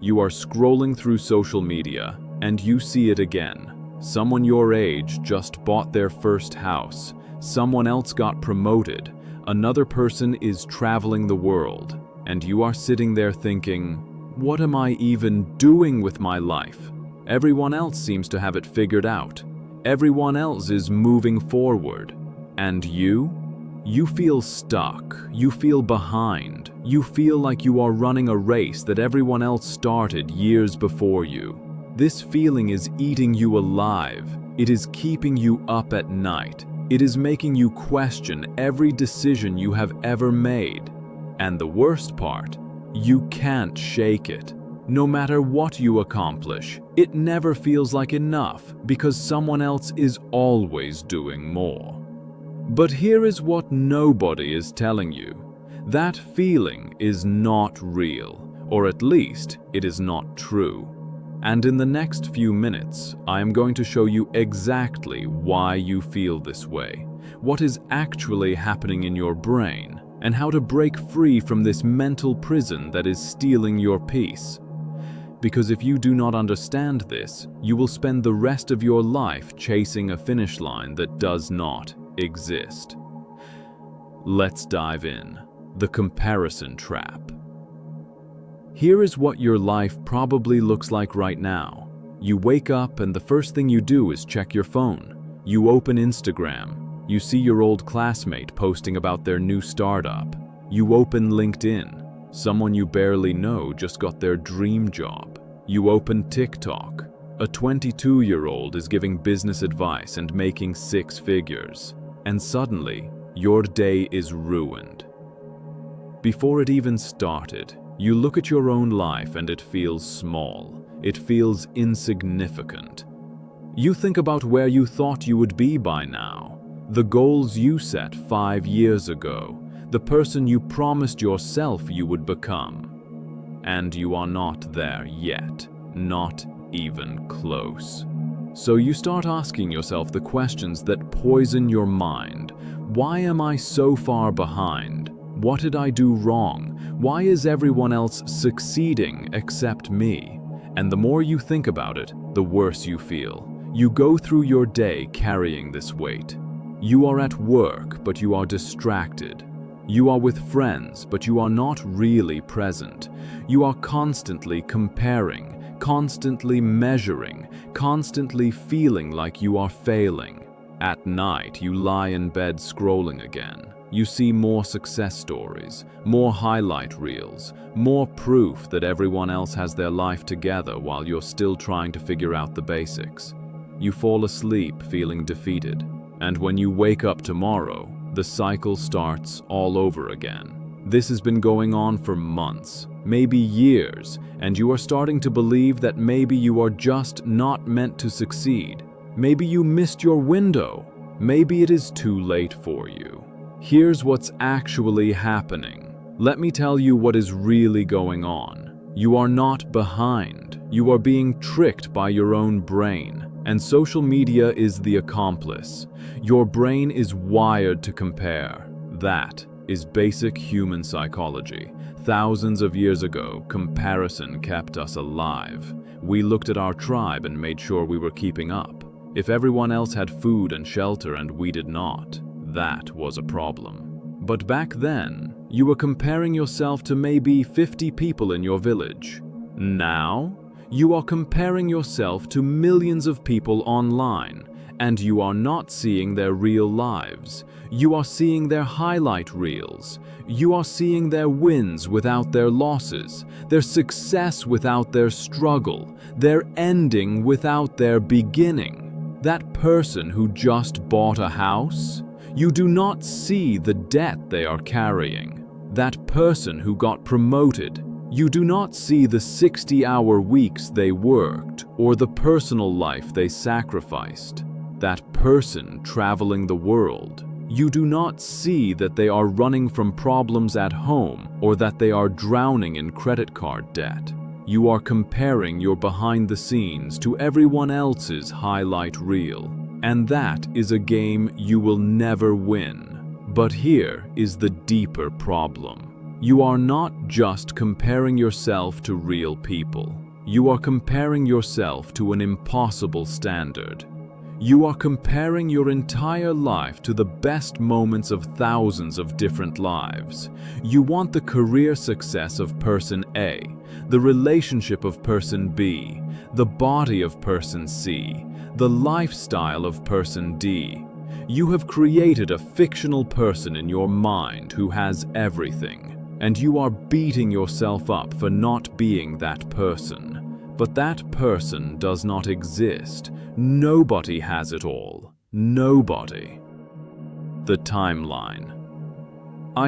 You are scrolling through social media, and you see it again. Someone your age just bought their first house. Someone else got promoted. Another person is traveling the world. And you are sitting there thinking, what am I even doing with my life? Everyone else seems to have it figured out. Everyone else is moving forward. And you? You feel stuck. You feel behind. You feel like you are running a race that everyone else started years before you. This feeling is eating you alive. It is keeping you up at night. It is making you question every decision you have ever made. And the worst part, you can't shake it. No matter what you accomplish, it never feels like enough because someone else is always doing more. But here is what nobody is telling you. That feeling is not real, or at least it is not true. And in the next few minutes, I am going to show you exactly why you feel this way, what is actually happening in your brain, and how to break free from this mental prison that is stealing your peace. Because if you do not understand this, you will spend the rest of your life chasing a finish line that does not exist. Let's dive in. The comparison trap. Here is what your life probably looks like right now. You wake up and the first thing you do is check your phone. You open Instagram. You see your old classmate posting about their new startup. You open LinkedIn. Someone you barely know just got their dream job. You open TikTok. A 22-year-old is giving business advice and making 6 figures. And suddenly, your day is ruined. Before it even started, you look at your own life and it feels small. It feels insignificant. You think about where you thought you would be by now, the goals you set 5 years ago, the person you promised yourself you would become. And you are not there yet, not even close. So you start asking yourself the questions that poison your mind. Why am I so far behind? What did I do wrong? Why is everyone else succeeding except me? And the more you think about it, the worse you feel. You go through your day carrying this weight. You are at work, but you are distracted. You are with friends, but you are not really present. You are constantly comparing, constantly measuring, constantly feeling like you are failing. At night, you lie in bed scrolling again. You see more success stories, more highlight reels, more proof that everyone else has their life together while you're still trying to figure out the basics. You fall asleep feeling defeated, and when you wake up tomorrow, the cycle starts all over again. This has been going on for months, maybe years, and you are starting to believe that maybe you are just not meant to succeed. Maybe you missed your window. Maybe it is too late for you. Here's what's actually happening. Let me tell you what is really going on. You are not behind. You are being tricked by your own brain, and social media is the accomplice. Your brain is wired to compare. That is basic human psychology. Thousands of years ago, comparison kept us alive. We looked at our tribe and made sure we were keeping up. If everyone else had food and shelter and we did not, that was a problem. But back then, you were comparing yourself to maybe 50 people in your village. Now, you are comparing yourself to millions of people online, and you are not seeing their real lives. You are seeing their highlight reels. You are seeing their wins without their losses, their success without their struggle, their ending without their beginning. That person who just bought a house, you do not see the debt they are carrying. That person who got promoted, you do not see the 60-hour weeks they worked or the personal life they sacrificed. That person traveling the world, you do not see that they are running from problems at home or that they are drowning in credit card debt. You are comparing your behind the scenes to everyone else's highlight reel. And that is a game you will never win. But here is the deeper problem. You are not just comparing yourself to real people. You are comparing yourself to an impossible standard. You are comparing your entire life to the best moments of thousands of different lives. You want the career success of person A, the relationship of person B, the body of person C, the lifestyle of person D. You have created a fictional person in your mind who has everything, and you are beating yourself up for not being that person. But that person does not exist. Nobody has it all. Nobody. The timeline.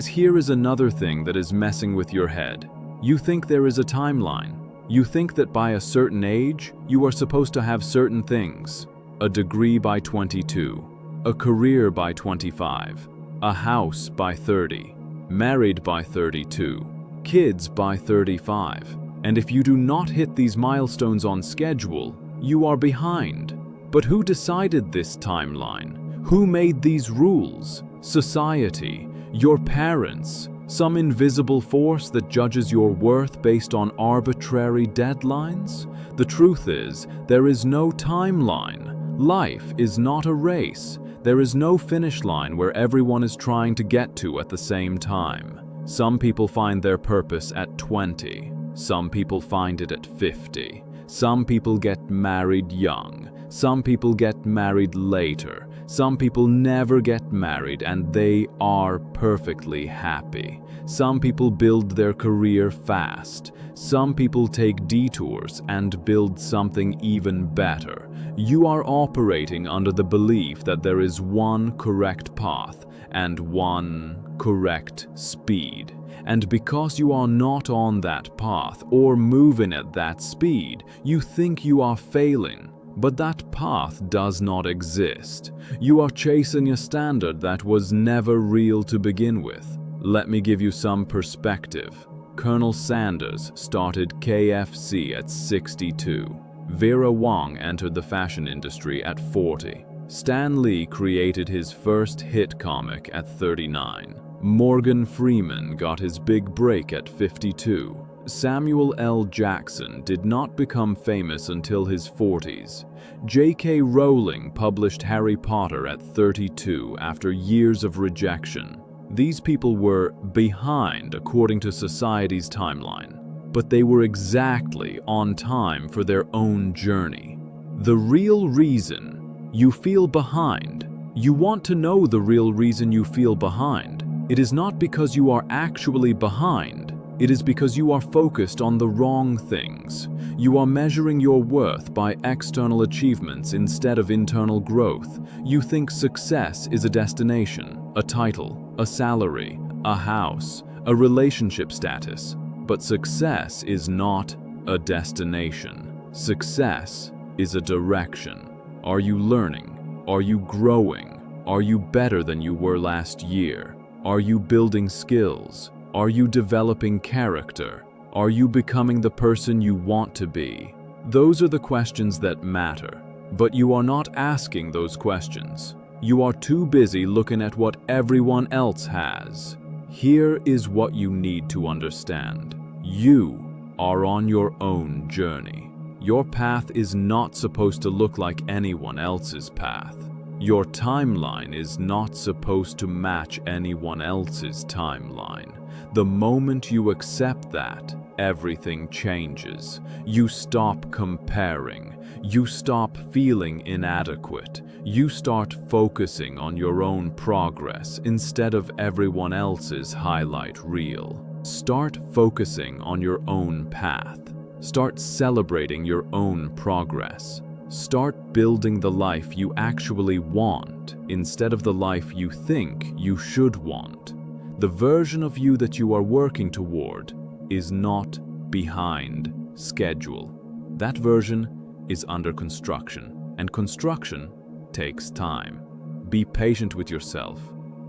Here is another thing that is messing with your head. You think there is a timeline. You think that by a certain age, you are supposed to have certain things. A degree by 22, a career by 25, a house by 30, married by 32, kids by 35. And if you do not hit these milestones on schedule, you are behind. But who decided this timeline? Who made these rules? Society, your parents, some invisible force that judges your worth based on arbitrary deadlines? The truth is, there is no timeline. Life is not a race. There is no finish line where everyone is trying to get to at the same time. Some people find their purpose at 20. Some people find it at 50. Some people get married young. Some people get married later. Some people never get married and they are perfectly happy. Some people build their career fast. Some people take detours and build something even better. You are operating under the belief that there is one correct path and one correct speed. And because you are not on that path or moving at that speed, you think you are failing. But that path does not exist. You are chasing a standard that was never real to begin with. Let me give you some perspective. Colonel Sanders started KFC at 62. Vera Wang entered the fashion industry at 40. Stan Lee created his first hit comic at 39. Morgan Freeman got his big break at 52. Samuel L. Jackson did not become famous until his 40s. J.K. Rowling published Harry Potter at 32 after years of rejection. These people were behind according to society's timeline, but they were exactly on time for their own journey. The real reason you feel behind, you want to know the real reason you feel behind. It is not because you are actually behind. It is because you are focused on the wrong things. You are measuring your worth by external achievements instead of internal growth. You think success is a destination, a title, a salary, a house, a relationship status. But success is not a destination. Success is a direction. Are you learning? Are you growing? Are you better than you were last year? Are you building skills? Are you developing character? Are you becoming the person you want to be? Those are the questions that matter, but you are not asking those questions. You are too busy looking at what everyone else has. Here is what you need to understand. You are on your own journey. Your path is not supposed to look like anyone else's path. Your timeline is not supposed to match anyone else's timeline. The moment you accept that, everything changes. You stop comparing. You stop feeling inadequate. You start focusing on your own progress instead of everyone else's highlight reel. Start focusing on your own path. Start celebrating your own progress. Start building the life you actually want instead of the life you think you should want. The version of you that you are working toward is not behind schedule. That version is under construction, and construction takes time. Be patient with yourself.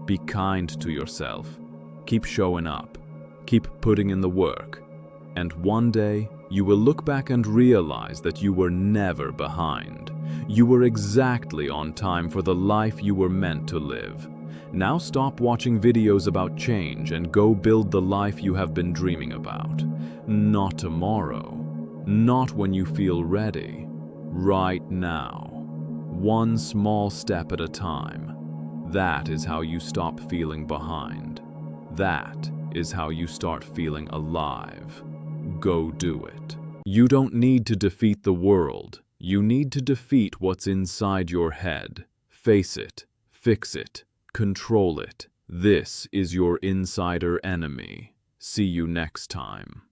Be kind to yourself. Keep showing up. Keep putting in the work. And one day, you will look back and realize that you were never behind. You were exactly on time for the life you were meant to live. Now stop watching videos about change and go build the life you have been dreaming about. Not tomorrow. Not when you feel ready. Right now. One small step at a time. That is how you stop feeling behind. That is how you start feeling alive. Go do it. You don't need to defeat the world. You need to defeat what's inside your head. Face it. Fix it. Control it. This is your insider enemy. See you next time.